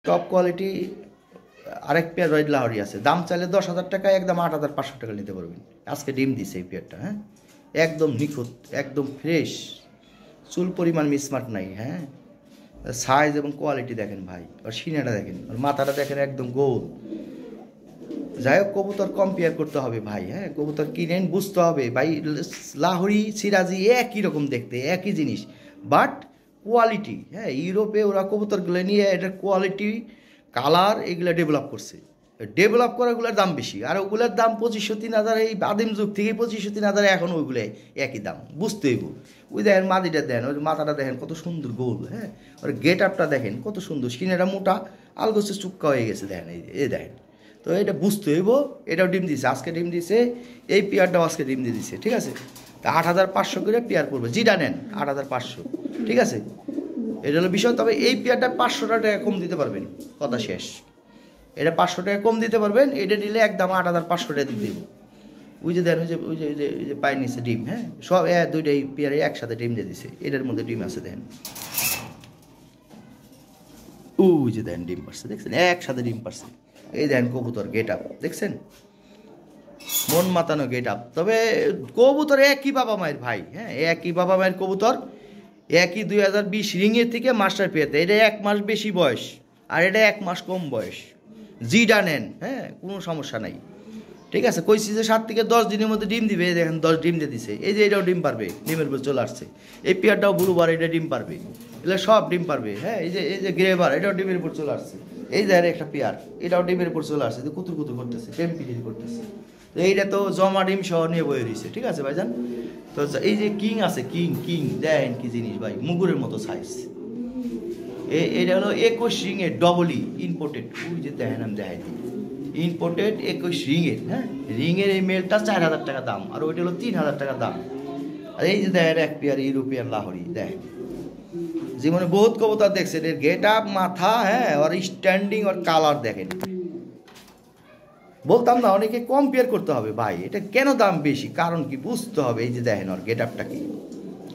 Top quality আরেক pair রয়েড Lahori আছে, দাম চাইলে 10,000 টাকা, একদম 8,500 টাকা নিতে পারবেন। আজকে ডিম দিছে এই পেয়ারটা, হ্যাঁ একদম নিখুঁত, একদম ফ্রেশ, চুল পরিমাণ মিসমার্ক নাই। হ্যাঁ, সাইজ এবং কোয়ালিটি দেখেন ভাই, আর সিনাটা দেখেন, আর মাথাটা দেখেন, একদম গোল। যাই হোক, কবুতর কম্পেয়ার করতে হবে ভাই। হ্যাঁ, কবুতর কিনেন, বুঝতে হবে ভাই, লাহোরি সিরাজি একই রকম দেখতে, একই জিনিস, বাট কোয়ালিটি। হ্যাঁ, ইউরোপে ওরা কবুতরগুলো নিয়ে এটার কোয়ালিটি, কালার এগুলো ডেভেলপ করছে। ডেভেলপ করাগুলোর দাম বেশি, আর ওগুলোর দাম 2,500-3,000, এই আদিম যুগ থেকেই 2,500-3,000, এখন ওইগুলো একই দাম, বুঝতে হইব। ওই দেখেন মাদিটা দেখেন, ওই মাথাটা দেখেন কত সুন্দর গোল। হ্যাঁ, ওর গেট আপটা দেখেন কত সুন্দর, স্কিনেটা মোটা, আলগোছে চুক্কা হয়ে গেছে দেখেন, এই দেখেন। তো এটা বুঝতে হইব। এটাও ডিম দিছে, আজকে ডিম দিছে, এই পেয়ারটাও আজকে ডিম দিয়ে দিছে, ঠিক আছে। তা 8,500 করে পেয়ার পড়বে, যেটা নেন 8,500, ঠিক আছে। এটা হলো বিষয়। তবে এই পেয়ারটা 500 টাকা কম দিতে পারবেন, কথা শেষ। এটা 500 টাকা কম দিতে পারবেন, এটা নিলে একদম 8,500 টাকা দিয়ে দেবো। ওই যে দেন, ওই যে পাই নিচ্ছে ডিম। হ্যাঁ, সব দুইটাই পেয়ারে একসাথে ডিম দিয়ে দিছে, এটার মধ্যে ডিম আছে দেন, ওই যে দেন ডিম পারছে, দেখছেন একসাথে ডিম পারছে। এই দেন কবুতর গেট আপ দেখছেন, মন মাতানো গেট আপ। তবে কবুতর একই বাবা মায়ের ভাই। হ্যাঁ, একই বাবা মায়ের কবুতর, একই 2020 রিংয়ের থেকে মাস্টার পেয়ারতে। এটা 1 মাস বেশি বয়স, আর এটা 1 মাস কম বয়স। জিটা নেন, হ্যাঁ কোনো সমস্যা নাই, ঠিক আছে। কইছি যে 7 থেকে 10 দিনের মধ্যে ডিম দিবে, দেখেন 10 ডিম দিয়ে দিছে। এই যে এটাও ডিম পারবে, ডিমের উপর চলে আসছে। এই পেয়ারটাও ব্লুবার, এটা ডিম পারবে, এগুলো সব ডিম পারবে। হ্যাঁ, এই যে গ্রেবার, এটাও ডিমের উপর চলে আসছে। এই যে একটা পেয়ার, এটাও ডিমের উপর চলে আসছে, কুতুর কুতুর করতেছে, টেম্পিটির করতেছে। তো এইটা তো জমা ডিম সহ নিয়ে বয়ে রয়েছে, ঠিক আছে ভাইজান। তো এই যে কিং আছে, কিং কিং দেখেন কি জিনিস ভাই, মুগুরের মতো সাইজ। এটা হলো 21 রিংয়ের ডবলই ইম্পোর্টেড। ওই যে দেখেন, আমি দেখাই দিই, ইম্পোর্টেড 21 রিংয়ের। হ্যাঁ, রিংয়ের এই মেলটা 4,000 টাকা দাম, আর ওইটা হলো 3,000 টাকা দাম। আর এই যে দেখেন এক পেয়ার ইউরোপিয়ান লাহোরি, দেখেন জীবনে বহুত কবুতর দেখছেন, এর গেট আপ, মাথা, হ্যাঁ, আর স্ট্যান্ডিং, আর কালার দেখেন। বলতাম না, অনেকে কম্পেয়ার করতে হবে ভাই, এটা কেন দাম বেশি, কারণ কি বুঝতে হবে। এই যে দেখেন ওর গেট আপটা কি,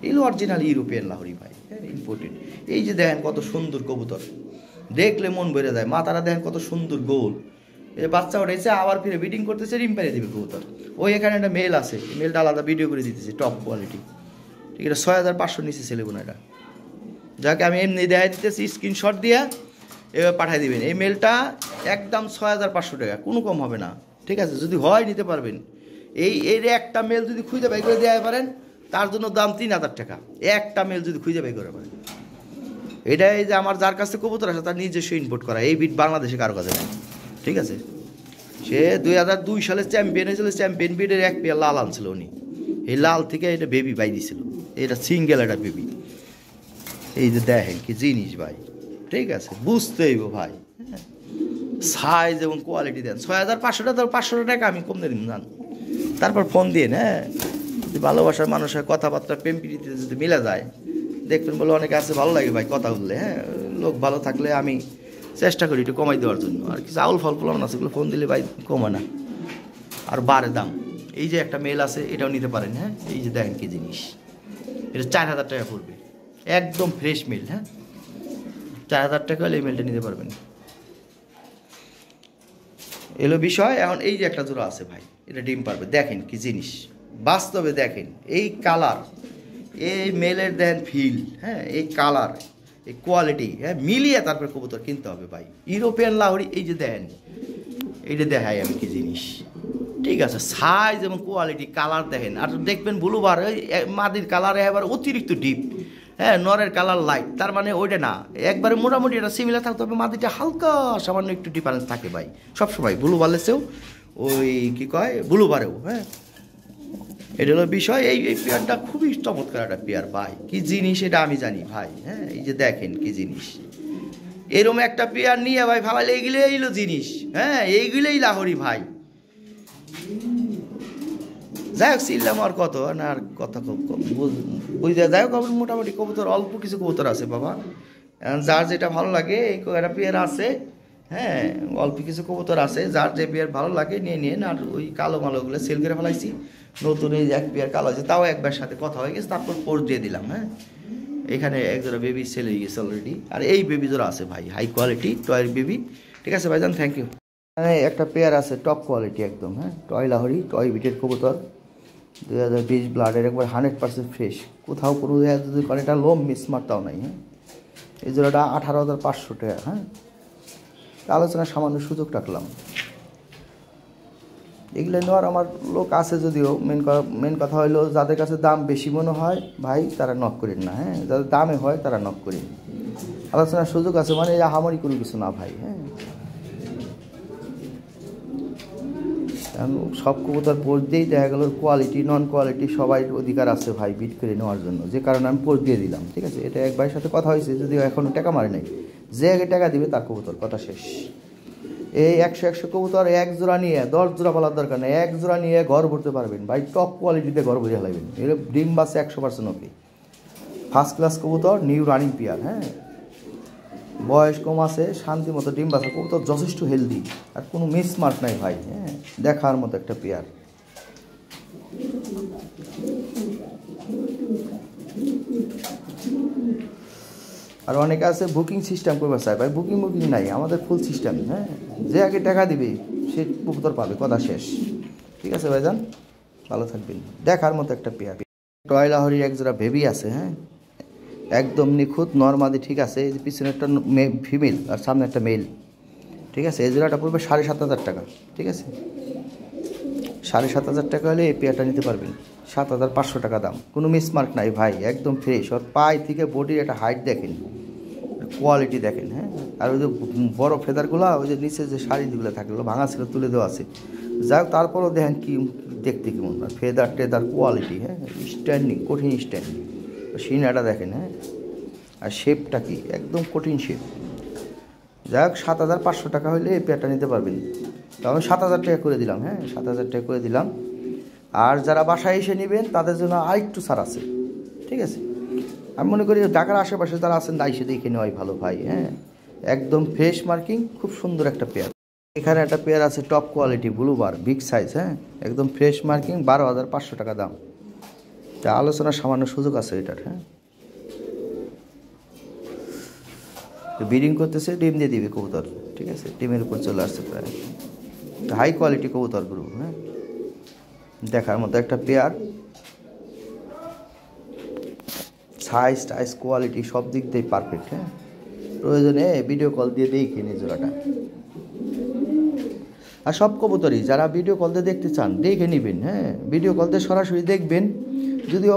এগুলো অরিজিনাল ইউরোপিয়ান লাহোরি ভাই, হ্যাঁ ইম্পোর্টেড। এই যে দেখেন কত সুন্দর কবুতর, দেখলে মন ভরে যায়। মাথাটা দেখেন কত সুন্দর গোল। এই বাচ্চা উঠেছে, আবার ফিরে বিডিং করতেছে, ডিম পেরে দিবে কবুতর। ওই এখানে একটা মেল আছে, মেলটা আলাদা ভিডিও করে দিতেছে, টপ কোয়ালিটি, ঠিক আছে। 6,500 নিচে ছেলেগুলো এটা, যাকে আমি এমনি দেখাই দিতেছি, স্ক্রিনশট দিয়ে এবার পাঠিয়ে দিবেন। এই মেলটা একদম 6,500 টাকা, কোনো কম হবে না, ঠিক আছে। যদি হয় নিতে পারবেন। এই একটা মেল যদি খুঁজে বাই করে দেওয়া পারেন, তার জন্য দাম 3,000 টাকা, একটা মেল যদি খুঁজে বাই করে পারেন। এটা এই যে আমার যার কাছে কবুতর আছে, তার নিজস্ব ইনপুট করা, এই বিট বাংলাদেশে কারো কাছে নেই, ঠিক আছে। সে 2002 সালে চ্যাম্পিয়ন হয়েছিল, চ্যাম্পিয়ন বিটের এক পেয়ার লাল আনছিল উনি, এই লাল থেকে এটা বেবি পাই দিয়েছিল, এটা সিঙ্গেল একটা বেবি। এই যে দেখেন কি জিনিস ভাই, ঠিক আছে, বুঝতে হইব ভাই। হ্যাঁ, সাইজ এবং কোয়ালিটি দেন। 6,500 টাকা, 500 টাকা আমি কম দিন জান, তারপর ফোন দিয়ে। হ্যাঁ, যদি ভালোবাসার মানুষের কথাবার্তা, প্রেম প্রীতিতে যদি মিলে যায়, দেখবেন বলে অনেকে আছে, ভালো লাগে ভাই কথা বললে। হ্যাঁ, লোক ভালো থাকলে আমি চেষ্টা করি একটু কমাই দেওয়ার জন্য। আর কিছু আউল ফল ফলানো আছে, সেগুলো ফোন দিলে ভাই কমে না, আর বাড়ে দাম। এই যে একটা মেল আছে, এটাও নিতে পারেন। হ্যাঁ, এই যে দেখেন কি জিনিস, এটা 4,000 টাকা পড়বে, একদম ফ্রেশ মেল। হ্যাঁ, 4,000 টাকা হলে এই মেলটা নিতে পারবেন। এলো বিষয়। এখন এই যে একটা জোড়া আছে ভাই, এটা ডিম পারবে, দেখেন কি জিনিস, বাস্তবে দেখেন এই কালার, এই মেলের দেন ফিল, হ্যাঁ এই কালার, এই কোয়ালিটি, হ্যাঁ মিলিয়ে তারপরে কবুতর কিনতে হবে ভাই। ইউরোপিয়ান লাহোরি, এই যে দেন, এইটা দেখাই আমি কি জিনিস, ঠিক আছে। সাইজ এবং কোয়ালিটি, কালার দেখেন। আর দেখবেন ব্লুবার, ওই মাদির কালারে এবার অতিরিক্ত ডিপ, হ্যাঁ নরের কালার লাইট, তার মানে ওইটা না, একবারে মোটামুটি এটা সিমিলার থাকতে হবে, মাদিটা হালকা সামান্য একটু ডিফারেন্স থাকে ভাই সবসময়, ব্লু বালেছেও ওই কী কয় ব্লুবারেও। হ্যাঁ, এটা হলো বিষয়। এই পেয়ারটা খুবই চমৎকার একটা পেয়ার ভাই, কি জিনিস এটা আমি জানি ভাই। হ্যাঁ, এই যে দেখেন কি জিনিস, এরম একটা পেয়ার নিয়ে ভাই ভাবাইলে এইগুলো এইলো জিনিস। হ্যাঁ, এইগুলোই লাহোরি ভাই। যাই হোক, চিনলাম আর কত না, আর কথা খুব কম বুঝতে। যাই হোক, মোটামুটি কবুতর অল্প কিছু কবুতর আছে বাবা, যার যেটা ভালো লাগে। এই একটা পেয়ার আছে, হ্যাঁ অল্প কিছু কবুতর আছে, যার যে পেয়ার ভালো লাগে নিয়ে নিন। আর ওই কালো মালোগুলো সেল করে ফেলাইছি, নতুন এই এক পেয়ার কালো আছে, তাও একবার সাথে কথা হয়ে গেছে, তারপর পোস্ট দিয়ে দিলাম। হ্যাঁ, এখানে এক জোড়া বেবি সেল হয়ে গেছে অলরেডি, আর এই বেবি জোড়া আছে ভাই, হাই কোয়ালিটি টয়ের বেবি। ঠিক আছে ভাইজান, থ্যাংক ইউ। হ্যাঁ, একটা পেয়ার আছে টপ কোয়ালিটি একদম, হ্যাঁ, টয় লাহরি টয় বিটের কবুতর, 2020 ব্লাডের, একবার 100% ফ্রেশ, কোথাও কোনো যদি করে এটা লোম মিস মারতাও নাই। হ্যাঁ, এই জোড়াটা 18,500 টাকা। হ্যাঁ, আলোচনার সামান্য সুযোগ রাখলাম। এগুলো নেওয়ার আমার লোক আছে যদিও, মেন কথা হলো যাদের কাছে দাম বেশি মনে হয় ভাই তারা নক করেন না। হ্যাঁ, যাদের দামে হয় তারা নক করেন, আলোচনার সুযোগ আছে, মানে হামারি কোনো কিছু না ভাই। হ্যাঁ, সব কবুতর পোস্ট দিয়েই দেখা গেল কোয়ালিটি নন কোয়ালিটি সবাই অধিকার আছে ভাই বিট করে নেওয়ার জন্য, যে কারণে আমি পোস্ট দিয়ে দিলাম। ঠিক আছে, এটা এক ভাইয়ের সাথে কথা হয়েছে, যদিও এখনও টাকা মারে নাই, যে আগে টাকা দিবে তার কবুতর, কথা শেষ। এই 100 কবুতর এক জোড়া নিয়ে 10 জোড়া বলার দরকার নেই, এক জোড়া নিয়ে ঘর ভরতে পারবেন ভাই, টপ কোয়ালিটিতে ঘর ভরে লাগবেন। এর ডিম বাসে 100% ওকে, ফার্স্ট ক্লাস কবুতর, নিউ রানিং পেয়ার। হ্যাঁ, বয়স কম আছে, শান্তি মতো ডিম বাসা কবুতর, যথেষ্ট হেলদি, আর কোনো মিসমার্ক নাই ভাই। হ্যাঁ, দেখার মতো একটা পেয়ার। আর অনেকে আছে বুকিং সিস্টেম করবে চায় ভাই, বুকিং নাই, আমাদের ফুল সিস্টেম। হ্যাঁ, যে আগে টাকা দিবে সে কবুতর পাবে, কথা শেষ। ঠিক আছে ভাইজান, ভালো থাকবেন। দেখার মতো একটা পেয়ার। টয় লাহরির এক জোড়া বেবি আছে। হ্যাঁ, একদম নিখুঁত নর্মাদি, ঠিক আছে, এই যে পিছনে একটা ফিমেল আর সামনে একটা মেল। ঠিক আছে, এই জোড়াটা পড়বে 7,500 টাকা। ঠিক আছে, 7,500 টাকা হলে এই পেয়ারটা নিতে পারবেন, 7,500 টাকা দাম, কোনো মিসমার্ক নাই ভাই, একদম ফ্রেশ। ওর পায়ে থেকে বডির একটা হাইট দেখেন, কোয়ালিটি দেখেন। হ্যাঁ, আর ওই যে বড় ফেদারগুলো, ওই যে নিচে যে শাড়িগুলো থাকে ওগুলো ভাঙা ছিল, তুলে দেওয়া আছে, যাই হোক তারপরেও দেখেন কি দেখতে কেমন, ফেদার টেদার কোয়ালিটি। হ্যাঁ, স্ট্যান্ডিং, কঠিন স্ট্যান্ডিং, সিনাটা দেখেন। হ্যাঁ, আর শেপটা কি একদম কঠিন শেপ। যাই হোক 7,500 টাকা হলে এই পেয়ারটা নিতে পারবেন, তো আমি 7,000 টাকা করে দিলাম। হ্যাঁ, 7,000 টাকা করে দিলাম। আর যারা বাসায় এসে নেবেন তাদের জন্য আরেকটু ছাড় আছে। ঠিক আছে, আমি মনে করি ঢাকার আশেপাশে যারা আছেন তাই এসে দেখে নেওয়াই ভালো ভাই। হ্যাঁ, একদম ফ্রেশ মার্কিং, খুব সুন্দর একটা পেয়ার। এখানে একটা পেয়ার আছে টপ কোয়ালিটি ব্লুবার, বিগ সাইজ। হ্যাঁ, একদম ফ্রেশ মার্কিং, 12,500 টাকা দাম। তা আলোচনার সামান্য সুযোগ আছে এটার। হ্যাঁ, ব্রিডিং করতেছে, ডিম দিয়ে দিবে কবুতর। ঠিক আছে, ডিমের উপর চলে আসছে প্রায়, হাই কোয়ালিটি কবুতর গ্রুপ। হ্যাঁ, দেখার মতো একটা পেয়ার, সাইজ টাইজ কোয়ালিটি সব দিক দিয়ে পারফেক্ট। হ্যাঁ, প্রয়োজনে ভিডিও কল দিয়ে দেখে নিই জোড়াটা। আর সব কবুতরই যারা ভিডিও কল দিয়ে দেখতে চান দেখে নেবেন। হ্যাঁ, ভিডিও কল দিয়ে সরাসরি দেখবেন, যদিও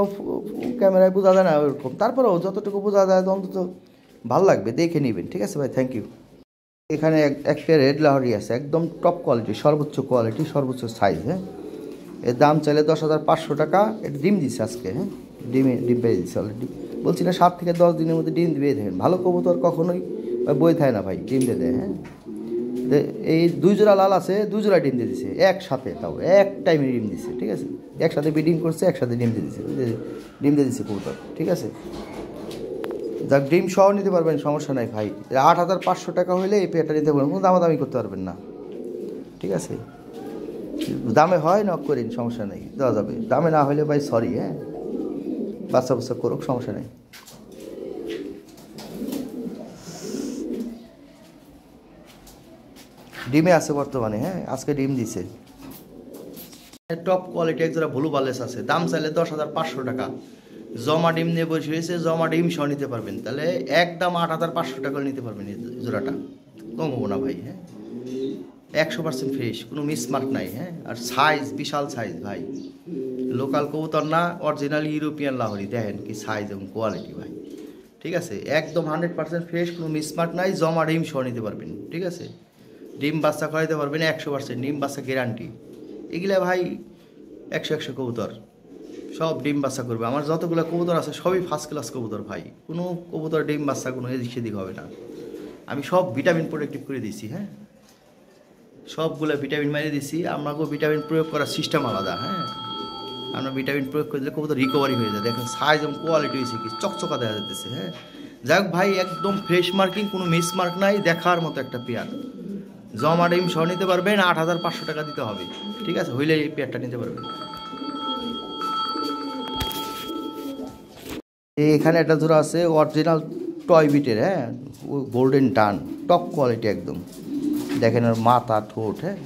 ক্যামেরায় বোঝা যায় না ওরকম, তারপরেও যতটুকু বোঝা যায় অন্তত ভালো লাগবে, দেখে নেবেন। ঠিক আছে ভাই, থ্যাংক ইউ। এখানে এক পেয়ার রেড লাহরি আছে, একদম টপ কোয়ালিটি, সর্বোচ্চ কোয়ালিটি, সর্বোচ্চ সাইজ। হ্যাঁ, এর দাম চাইলে 10,500 টাকা। এটা ডিম দিচ্ছে আজকে। হ্যাঁ, ডিম পেয়ে দিচ্ছে অলরেডি, বলছি না 7 থেকে 10 দিনের মধ্যে ডিম দিয়ে দেখেন। ভালো কবুতর কখনোই বই থাকে না ভাই, ডিম দিয়ে দেয়। হ্যাঁ, এই 2 জোড়া লাল আছে, 2 জোড়া ডিম দিয়ে দিচ্ছে একসাথে, তাও এক টাইমে ডিম দিচ্ছে। ঠিক আছে, একসাথে ব্রিডিং করছে, একসাথে ডিম দিয়ে দিচ্ছে, ডিম দিয়ে দিচ্ছে কবুতর। ঠিক আছে, যাক ডিম সহ নিতে পারবেন, সমস্যা নাই ভাই। 8,500 টাকা হলে এই পেয়ারটা নিতে পারবেন, কোনো দামাদামি করতে পারবেন না। ঠিক আছে, দামে হয় নক করিন, সমস্যা নেই, দেওয়া যাবে। দামে না হলে ভাই সরি। হ্যাঁ, বাচ্চা বাচ্চা করুক, সমস্যা নেই। ডিমে আছে বর্তমানে। হ্যাঁ, আজকে ডিম দিছে। টপ কোয়ালিটি এক জোড়া ব্লু বালেস আছে, দাম চাইলে 10,500 টাকা। জমা ডিম নিয়ে বসে হয়েছে, জমা ডিম সহ নিতে পারবেন, তাহলে একদম 8,500 টাকা নিতে পারবেন এই জোড়াটা, কম হবো না ভাই। হ্যাঁ, 100% ফ্রেশ, কোনো মিসমার্ক নাই। হ্যাঁ, আর সাইজ বিশাল সাইজ ভাই, লোকাল কবুতর না, অরিজিনাল ইউরোপিয়ান লাহরি, দেখেন কি সাইজ এবং কোয়ালিটি ভাই। ঠিক আছে, একদম 100% ফ্রেশ, কোনো মিসমার্ক নাই, জমা ডিম সহ নিতে পারবেন। ঠিক আছে, ডিম বাচ্চা করাইতে পারবেন 100%, ডিম বাচ্চা গ্যারান্টি। এগুলা ভাই 100 কবুতর, সব ডিম বাচ্চা করবে। আমার যতগুলো কবুতর আছে সবই ফার্স্ট ক্লাস কবুতর ভাই, কোনো কবুতর ডিম বাচ্চা কোনো এদিক সেদিক হবে না। আমি সব ভিটামিন প্রোটেক্টিভ করে দিয়েছি। হ্যাঁ, সবগুলো ভিটামিন মারিয়ে দিয়েছি, আমাকেও ভিটামিন প্রয়োগ করার সিস্টেম আলাদা। হ্যাঁ, আমরা ভিটামিন প্রয়োগ করে দিলে কবুতর রিকভারি হয়ে যায়। দেখেন সাইজ এবং কোয়ালিটি হয়েছে কি চকচকা দেখা যাচ্ছে। হ্যাঁ, যাই হোক ভাই, একদম ফ্রেশ মার্কিং, কোনো মিসমার্ক নাই, দেখার মতো একটা পেয়ার। জমা ডিম সহ নিতে পারবেন, 8,500 টাকা দিতে হবে। ঠিক আছে, হইলে এই পেয়ারটা নিতে পারবেন। এখানে একটা জোড়া আছে অরিজিনাল টয় বিটের, হ্যাঁ, গোল্ডেন ডান, টপ কোয়ালিটি একদম। দেখেন ওর মাথা ঠোঁট, হ্যাঁ,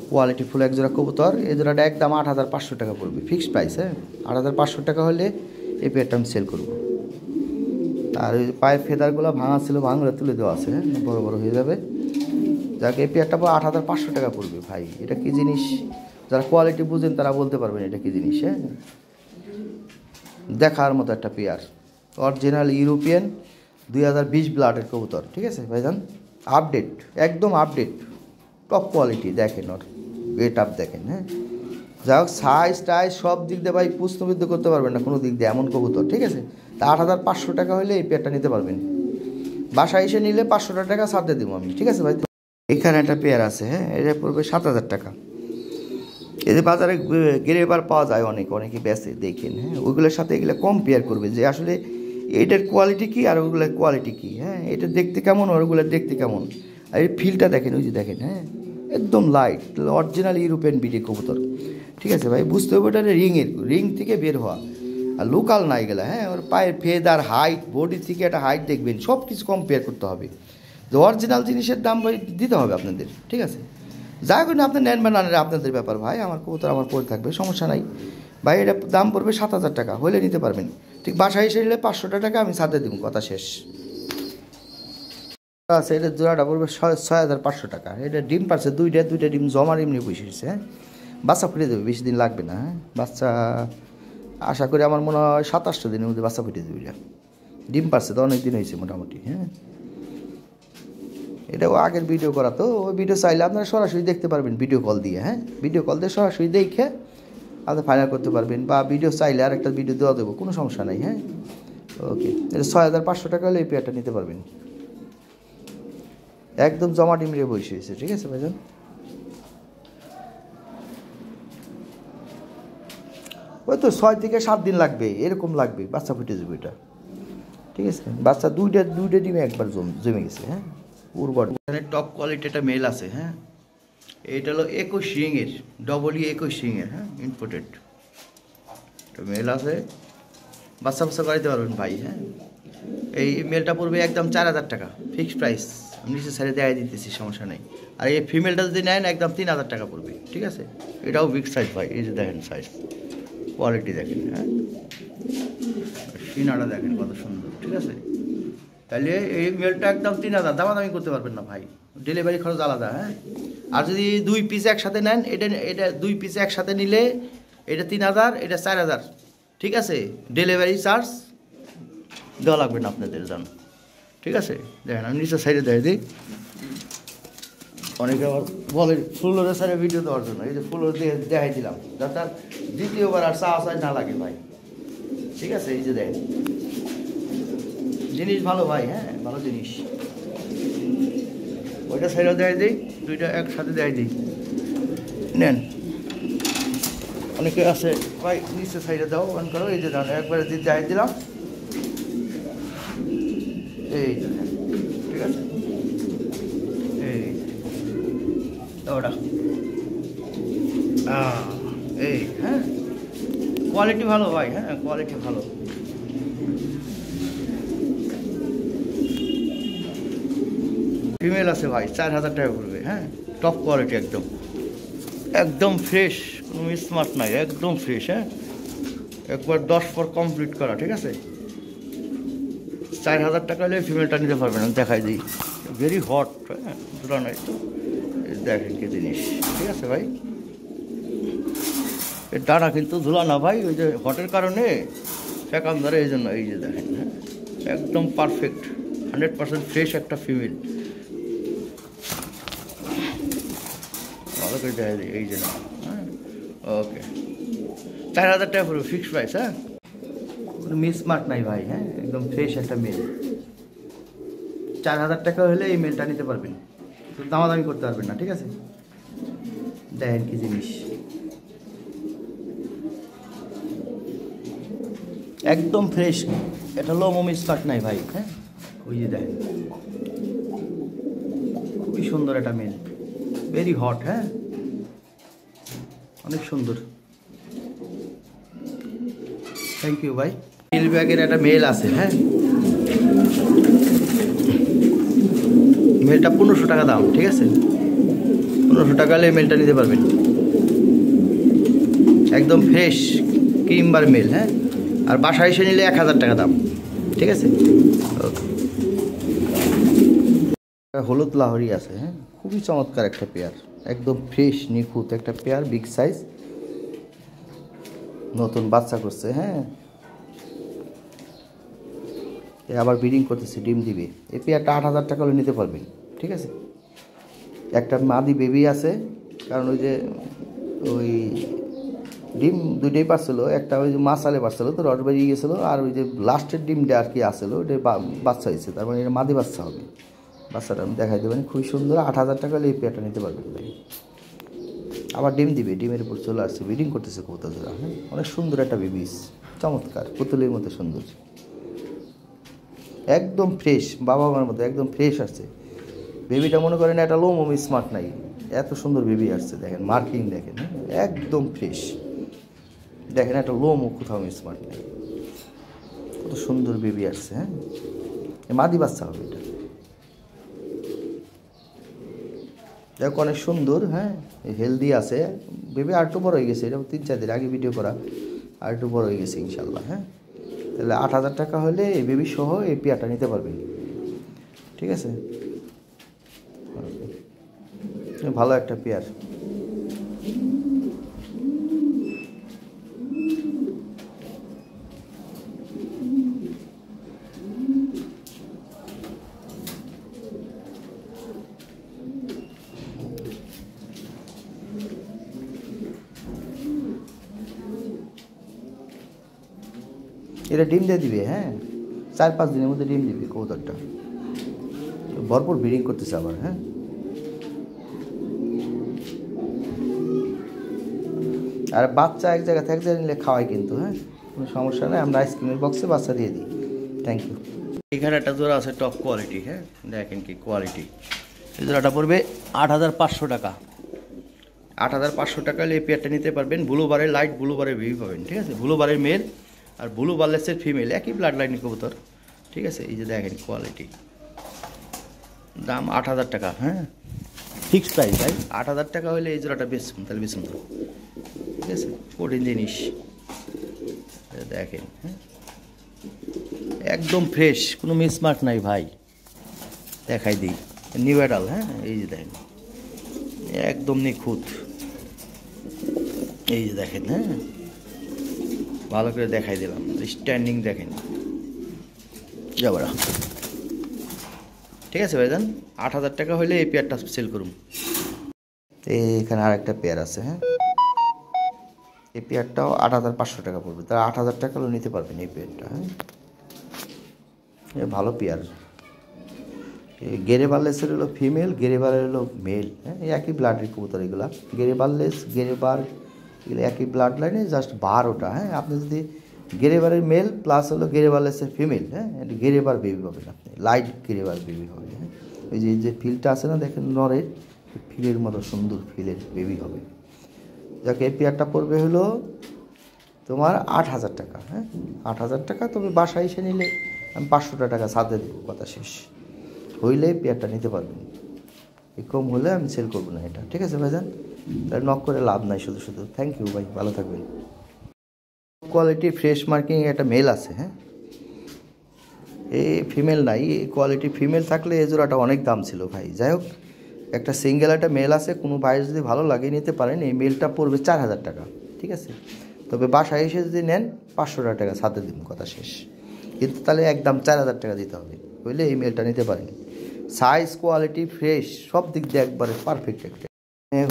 কোয়ালিটি ফুল এক জোড়া কবুতর। এই জোড়াটা একদম 8,500 টাকা পড়বে, ফিক্সড প্রাইস। হ্যাঁ, 8,500 টাকা হলে এই পেয়ারটা আমি সেল করবো। আর ওই পায়ের ফেদারগুলো ভাঙা ছিল, ভাঙলে তুলে দেওয়া আছে, হ্যাঁ, বড় বড় হয়ে যাবে। যাকে এই পেয়ারটা 8,500 টাকা পড়বে ভাই। এটা কী জিনিস, যারা কোয়ালিটি বুঝেন তারা বলতে পারবেন এটা কী জিনিস। হ্যাঁ, দেখার মতো একটা পেয়ার, অরিজিনাল ইউরোপিয়ান 2020 ব্লাডের কবুতর। ঠিক আছে ভাইজান, আপডেট, একদম আপডেট, টপ কোয়ালিটি। দেখেন ওর গেট আপ দেখেন। হ্যাঁ, যাই হোক, সাইজ টাইজ সব দিক দিয়ে ভাই প্রশ্নবিদ্ধ করতে পারবেন না কোনো দিক দিয়ে, এমন কবুতর। ঠিক আছে, তা 8,500 টাকা হলে এই পেয়ারটা নিতে পারবেন। বাসায় এসে নিলে 500 টাকা ছাড় দিয়ে দেবো আমি। ঠিক আছে ভাই, এখানে একটা পেয়ার আছে, হ্যাঁ, এটা পড়বে 7,000 টাকা। এদের বাজারে গ্রেবার পাওয়া যায় অনেকে বেচে, দেখেন। হ্যাঁ, ওইগুলোর সাথে এগুলো কম্পেয়ার করবে যে আসলে এটার কোয়ালিটি কী আর ওইগুলোর কোয়ালিটি কী। হ্যাঁ, এটা দেখতে কেমন, ওইগুলোর দেখতে কেমন। আর এই ফিলটা দেখেন, ওই যে দেখেন, হ্যাঁ, একদম লাইট, অরিজিনাল ইউরোপিয়ান বিডি কবুতর। ঠিক আছে ভাই, বুঝতে হবে এটা রিং থেকে বের হওয়া, আর লোকাল নাই গেলা। হ্যাঁ, ওর পায়ের ফেদার, হাইট, বডি থেকে একটা হাইট দেখবেন, সব কিছু কম্পেয়ার করতে হবে। যে অরিজিনাল জিনিসের দাম ভাই দিতে হবে আপনাদের। ঠিক আছে, যা করেন আপনি নেন বা না নেন আপনাদের ব্যাপার ভাই, আমার কবুতর আমার পরে থাকবে, সমস্যা নাই ভাই। এটা দাম পড়বে 7,000 টাকা, হলে নিতে পারবেন। ঠিক বাসায় এসে নিলে 500 টাকা আমি ছাড় দিয়ে দেবো, কথা শেষ। আচ্ছা, এটা জোড়াটা পড়বে 6,500 টাকা। এটা ডিম পারছে দুইটা ডিম জমা ডিম নিয়ে বসেছে। হ্যাঁ, বাচ্চা ফুটে দেবে, বেশি দিন লাগবে না। হ্যাঁ, বাচ্চা আশা করি আমার মনে হয় 27 দিনের মধ্যে বাচ্চা ফুটে দেবে। এটা ডিম পারছে তো অনেক দিন হয়েছে মোটামুটি। হ্যাঁ, এটাও আগের ভিডিও করা, তো ওই ভিডিও চাইলে আপনারা সরাসরি দেখতে পারবেন ভিডিও কল দিয়ে। হ্যাঁ, ভিডিও কল দিয়ে সরাসরি দেখে আপনি ফাইনাল করতে পারবেন, বা ভিডিও চাইলে আর একটা ভিডিও দেওয়া দেবো, কোনো সমস্যা নেই। হ্যাঁ, ওকে, এটা 6,500 টাকা হলে এই পেয়ারটা নিতে পারবেন। একদম জমা ডিম রে বসে হয়েছে। ঠিক আছে ভাইজান, ওই তো 6 থেকে 7 দিন লাগবে, এরকম লাগবে, বাচ্চা ফুটে যাবে এটা। ঠিক আছে, বাচ্চা দুইটা ডিমে একবার জমে গেছে। হ্যাঁ, উর্বর। এখানে টপ কোয়ালিটি একটা মেল আছে। হ্যাঁ, এটা হলো 21 রিংয়ের, ডবল 21 রিংয়ের। হ্যাঁ, ইম্পোর্টেড একটা মেল আছে, বাচ্চা করাইতে পারবেন ভাই। হ্যাঁ, এই মেলটা পড়বে একদম 4,000 টাকা, ফিক্সড প্রাইস। আমি নিচে সাইডে দেখাই দিতেছি, সমস্যা নেই। আর এই ফিমেলটা যদি নেন একদম 3,000 টাকা পড়বে। ঠিক আছে, এটাও বিগ সাইজ ভাই, এই যে দেখেন সাইজ, কোয়ালিটি দেখেন। হ্যাঁ, সিনাটা দেখেন কত সুন্দর। ঠিক আছে, তাহলে এই মেলটা একদম 3,000, দামাদামি করতে পারবেন না ভাই, ডেলিভারি খরচ আলাদা। হ্যাঁ, আর যদি 2 পিস একসাথে নেন, এটা 2 পিস একসাথে নিলে এটা 3,000, এটা 4,000। ঠিক আছে, ডেলিভারি চার্জ দেওয়া লাগবে না আপনাদের জান। ঠিক আছে, দেখেন আমি নিচের সাইডে দেখে দিই। অনেকে আবার বলে ফ্লোরের সাইডে ভিডিও দেওয়ার জন্য, এই যে ফ্লোর দিয়ে দেখাই দিলাম, যাতে আর দ্বিতীয়বার আর চা না লাগে ভাই। ঠিক আছে, এই যে দেখেন, জিনিস ভালো ভাই। হ্যাঁ, ভালো জিনিস। ওইটা সাইডেও দেখাই দিই, দুইটা একসাথে দেখাই দিই, নেন। অনেকে আছে ভাই নিচের সাইডে দাও অন করো, এই যে একবারে দেখাই দিলাম, এই যে ঠিক আছে, এই ওটা এই। হ্যাঁ, কোয়ালিটি ভালো ভাই। হ্যাঁ, কোয়ালিটি ভালো। ফিমেল আছে ভাই, 4,000 টাকা পড়বে। হ্যাঁ, টপ কোয়ালিটি, একদম একদম ফ্রেশ, কোনো স্মার্ট নাই, একদম ফ্রেশ। হ্যাঁ, একবার 10 পর কমপ্লিট করা। ঠিক আছে, 4,000 টাকা হলে ফিমেলটা নিতে পারবেন। আমি দেখাই দিই, ভেরি হট। হ্যাঁ, ধরা নাই তো, দেখেন কি জিনিস। ঠিক আছে ভাই, এর ডানা কিন্তু ধুলা না ভাই, ওই যে হটের কারণে ফেকান ধরে, এই জন্য। এই যে দেখেন, হ্যাঁ, একদম পারফেক্ট, 100% ফ্রেশ একটা ফিমেল। ভালো করে দেখা দিই, এই যে না। হ্যাঁ, ওকে, 4,000 টাকা পড়বে, ফিক্সড প্রাইস। হ্যাঁ, কোনো মিসমার্ট নাই ভাই। হ্যাঁ, একদম ফ্রেশ একটা মেল। 4,000 টাকা হলে এই মেলটা নিতে পারবেন, তো দামাদামি করতে পারবেন না। ঠিক আছে, দেখেন কি জিনিস, একদম ফ্রেশ। এটা লো মোমি স্টার্ট নাই ভাই। হ্যাঁ, ওই যে দেখেন, খুবই সুন্দর একটা মেল, ভেরি হট। হ্যাঁ, অনেক সুন্দর। থ্যাংক ইউ ভাই। মিল ব্যাগের একটা মেল আছে, হ্যাঁ মেলটা 1500 টাকা দাম, ঠিক আছে 1500 টাকা হলে মেলটা নিতে পারবেন, একদম ফ্রেশ ক্রিমবার মেল, হ্যাঁ আর বাসায় এসে নিলে 1000 টাকা দাম, ঠিক আছে। ওকে, হলুদ লাহোরি আছে, হ্যাঁ খুবই চমৎকার একটা পেয়ার, একদম ফ্রেশ নিখুঁত একটা পেয়ার, বিগ সাইজ, নতুন বাচ্চা করছে, হ্যাঁ আবার ব্রিডিং করতেছে, ডিম দিবে। এই পেয়ারটা 8000 টাকা হলে নিতে পারবেন, ঠিক আছে। একটা মাদি বেবি আছে, কারণ ওই যে ওই ডিম দুইটাই পারছিল, একটা ওই যে মাসালে পারছিল তো রড বেরিয়ে গেছিলো, আর ওই যে লাস্টের ডিমটা আর কি আসলো ওইটা বাচ্চা হয়েছে, তার মানে এটা মাদি বাচ্চা হবে। বাচ্চাটা আমি দেখাই দেবেন, খুবই সুন্দর, 8000 টাকা হলে এই পেয়ারটা নিতে পারবেন ভাই। আবার ডিম দিবে, ডিমের উপর চলে আসছে, ব্রিডিং করতেছে কবুতর জোড়া, হ্যাঁ অনেক সুন্দর একটা বেবিস, চমৎকার পুতুলের মতো সুন্দর, একদম ফ্রেশ, বাবা মার মতো একদম ফ্রেশ আসছে বেবিটা। মনে করেন একটা লোমও স্মার্ট নাই, এত সুন্দর বেবি আসছে, দেখেন মার্কিং দেখেন, একদম ফ্রেশ, দেখেন একটা লোমও কোথাও স্মার্ট নেই, কত সুন্দর বেবি আসছে, হ্যাঁ মাদি বাচ্চা হবে এটা, দেখ অনেক সুন্দর, হ্যাঁ হেলদি আছে বেবি, আর একটু বড় হয়ে গেছে, এটা 3-4 দিন আগে ভিডিও করা, আর একটু বড় হয়ে গেছে ইনশাল্লাহ, হ্যাঁ তাহলে 8000 টাকা হলে এই বেবি সহ এই পেয়ারটা নিতে পারবেন, ঠিক আছে। ভালো একটা পেয়ার, এটা ডিম দিয়ে দিবে, হ্যাঁ 4-5 দিনের মধ্যে ডিম দিবে কবুতরটা, ভরপুর ব্রিডিং করতেছে আবার, হ্যাঁ আর বাচ্চা এক জায়গা থেকে নিলে খাওয়াই কিন্তু, হ্যাঁ কোনো সমস্যা নেই, আমরা আইসক্রিমের বক্সে বাচ্চা দিয়ে দিই। Thank you. এখানে একটা জোড়া আছে টপ কোয়ালিটি, হ্যাঁ দেখেন কি কোয়ালিটি, এই জোড়াটা পড়বে 8500 টাকা, 8500 টাকা হলে এই পেয়ারটা নিতে পারবেন। ব্লু বারের লাইট ব্লু বারের বেবি পাবেন, ঠিক আছে, ব্লু বারের মেল আর ব্লু বারলেসের ফিমেল, একই ব্লাড লাইন কবুতর, ঠিক আছে। এই যে দেখেন কোয়ালিটি, দাম 8000 টাকা, হ্যাঁ ফিক্সড প্রাইস ভাই, 8000 টাকা হলে এই জোড়াটা বেচুন, তাহলে বেচুন তো, ঠিক আছে কঠিন জিনিস, দেখেন হ্যাঁ একদম ফ্রেশ, কোনো মিসমার্ক নাই ভাই, দেখাই দিই নিউ অ্যাডাল, হ্যাঁ এই যে দেখেন একদম নিখুঁত, এই যে দেখেন, হ্যাঁ ভালো করে দেখাই দিলাম, স্ট্যান্ডিং দেখেন যাবারা, ঠিক আছে ভাইজান 8000 টাকা হলে এই পেয়ারটা সেল করুন। এখানে আর একটা পেয়ার আছে, হ্যাঁ এই পেয়ারটাও 8500 টাকা পড়বে, তারা 8000 টাকা হলেও নিতে পারবেন এই পেয়ারটা, হ্যাঁ ভালো পেয়ার। গেরে বারলেসের হলো ফিমেল, গেরে বারের হলো মেল, হ্যাঁ একই ব্লাডের কবুতর এগুলা, গেরে বারলেস গেরে বার এগুলো একই ব্লাড লাইনে, জাস্ট বার ওটা, হ্যাঁ আপনি যদি গেরেবারের মেল প্লাস হলো গেরেবারলেসের ফিমেল, হ্যাঁ এটা গেরেবার বেবি পাবেন আপনি, লাইট গেরেবার বেবি হবে, হ্যাঁ ওই যে ফিলটা আছে না দেখেন নরের, ফিলের মতো সুন্দর ফিলের বেবি হবে। যাকে এই পেয়ারটা পড়বে হলো তোমার 8000 টাকা, হ্যাঁ 8000 টাকা, তবে বাসায় এসে নিলে আমি 500 টাকা সাথে দেবো, কথা শেষ, হইলে পেয়ারটা নিতে পারবেন, এই কম হলে আমি সেল করবো না এটা, ঠিক আছে ভাইজান, তাহলে নক করে লাভ নাই শুধু শুধু। থ্যাংক ইউ ভাই, ভালো থাকবেন। কোয়ালিটি ফ্রেশ মার্কিং একটা মেল আছে, হ্যাঁ এই ফিমেল নাই, এই কোয়ালিটি ফিমেল থাকলে এই জোড়াটা অনেক দাম ছিল ভাই, যাই হোক একটা সিঙ্গেল একটা মেল আছে, কোনো ভাইয়ের যদি ভালো লাগে নিতে পারেন, এই মেলটা পড়বে 4000 টাকা, ঠিক আছে, তবে বাসায় এসে যদি নেন 500 টাকা সাথে দিব, কথা শেষ, কিন্তু তাহলে একদম 4000 টাকা দিতে হবে, বুঝলে এই মেলটা নিতে পারেন, সাইজ কোয়ালিটি ফ্রেশ সব দিক দিয়ে একবারে পারফেক্ট একটা।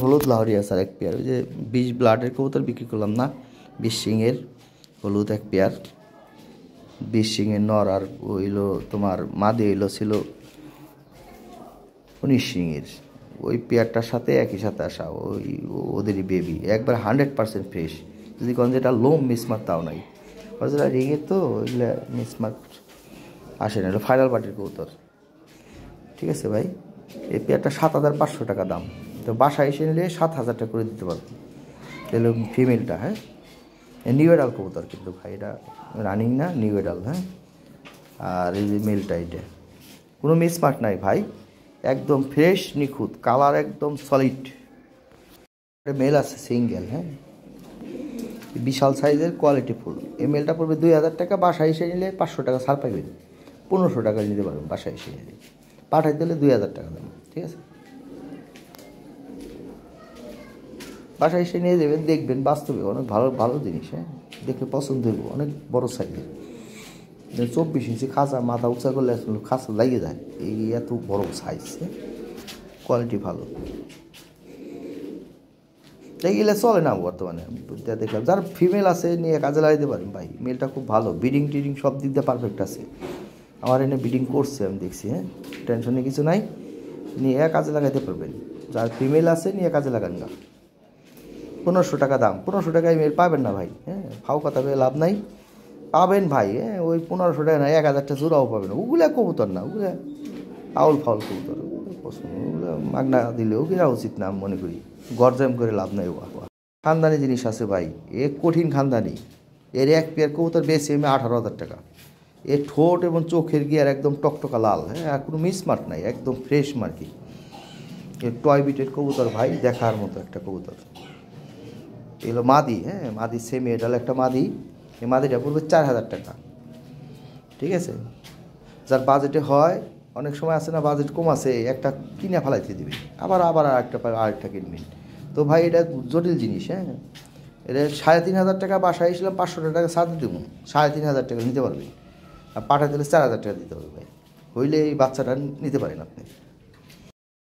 হলুদ লাহোরি আছে আর এক পেয়ার, ওই যে 20 ব্লাডের কবুতর বিক্রি করলাম না, 20 সিংয়ের হলুদ এক পেয়ার, 20 সিংয়ের নর, আর হইলো তোমার মাদি হইলো ছিল 19 সিংয়ের, ওই পেয়ারটার সাথে একই সাথে আসা, ওই ওদেরই বেবি, একবার 100% ফ্রেশ, যদি কোন যেটা লোম মিসমার্ক তাও নাই, যেটা রিংয়ের তো ওইগুলো মিসমার্ক আসে না, এটা ফাইনাল পার্টির কবুতর, ঠিক আছে ভাই। এই পেয়ারটা 7500 টাকা দাম, তো বাসায় এসে নিলে 7000 টাকা করে দিতে পারবো, তাহলে ফিমেলটা, হ্যাঁ নিউ এডাল কবুতর কিন্তু ভাই, এটা রানিং না, নিউ এডাল। হ্যাঁ, আর এই যে মেলটা, এটা কোনো মিসমার্ক নাই ভাই, একদম ফ্রেশ নিখুঁত, কালার একদম সলিড। মেল আছে সিঙ্গেল। হ্যাঁ, বিশাল সাইজের কোয়ালিটি ফুল। এই মেলটা পড়বে 2000 টাকা, বাসায় এসে নিলে 500 টাকা ছাড় পাইবেন, 1500 টাকা নিতে পারবেন বাসায় এসে নিলে, পাঠাই দিলে 2000 টাকা দেবেন, ঠিক আছে? বাসায় এসে নিয়ে যাবেন, দেখবেন বাস্তবে অনেক ভালো ভালো জিনিস। হ্যাঁ, দেখে পছন্দ হইব, অনেক বড় সাইজের, 24 ইঞ্চি খাঁচা, মাথা উঁচা করলে আসলে খাঁচা লাগিয়ে যায়, এই এত বড় সাইজ। কোয়ালিটি ভালো, এইগুলো চলে না বর্তমানে, দেখলাম যারা ফিমেল আছে নিয়ে কাজে লাগাইতে পারেন ভাই। মেলটা খুব ভালো, বিডিং টিডিং সব দিক দিয়ে পারফেক্ট আছে, আমার এনে বিডিং করছে আমি দেখছি। হ্যাঁ, টেনশনে কিছু নাই, নিয়ে কাজে লাগাইতে পারবেন, যার ফিমেল আছে নিয়ে কাজে লাগান না। 1500 টাকা দাম, 1500 টাকায় মেল পাবেন না ভাই। হ্যাঁ, ফাও কথা বলে লাভ নাই, পাবেন ভাই। হ্যাঁ, ওই 1500 টাকা না, 1000টা জোড়াও পাবেন, ওগুলো কবুতর না, ওগুলো আউল ফাউল কবুতর, ওগুলো মাগনা দিলেও কিনা উচিত না মনে করি, গরজাম করে লাভ নাই। খানদানি জিনিস আছে ভাই, এ কঠিন খানদানি। এর এক পেয়ার কবুতর বেশি আমি 18,000 টাকা। এর ঠোঁট এবং চোখের গিয়ার একদম টকটকা লাল। হ্যাঁ, আর কোনো মিসমার্ক নাই, একদম ফ্রেশ মার্কি। এর টয় বিটের কবুতর ভাই, দেখার মতো একটা কবুতর। এগুলো মাদি। হ্যাঁ, মাদি সেমি এডাল একটা মাদি, এই মাদিটা পড়বে 4000 টাকা, ঠিক আছে? যার বাজেটে হয়, অনেক সময় আছে না বাজেট কম আছে, একটা কিনে ফেলাইতে দিবে, আবার আবার আরেকটা কিনবেন। তো ভাই এটা জটিল জিনিস। হ্যাঁ, এটা 3500 টাকা, বাসায় এসলাম 500 টাকা সাথে দেবো, 3500 টাকা নিতে পারবেন, আর পাঠাতে দিলে 4000 টাকা দিতে হবে ভাই, হইলে এই বাচ্চাটা নিতে পারেন আপনি।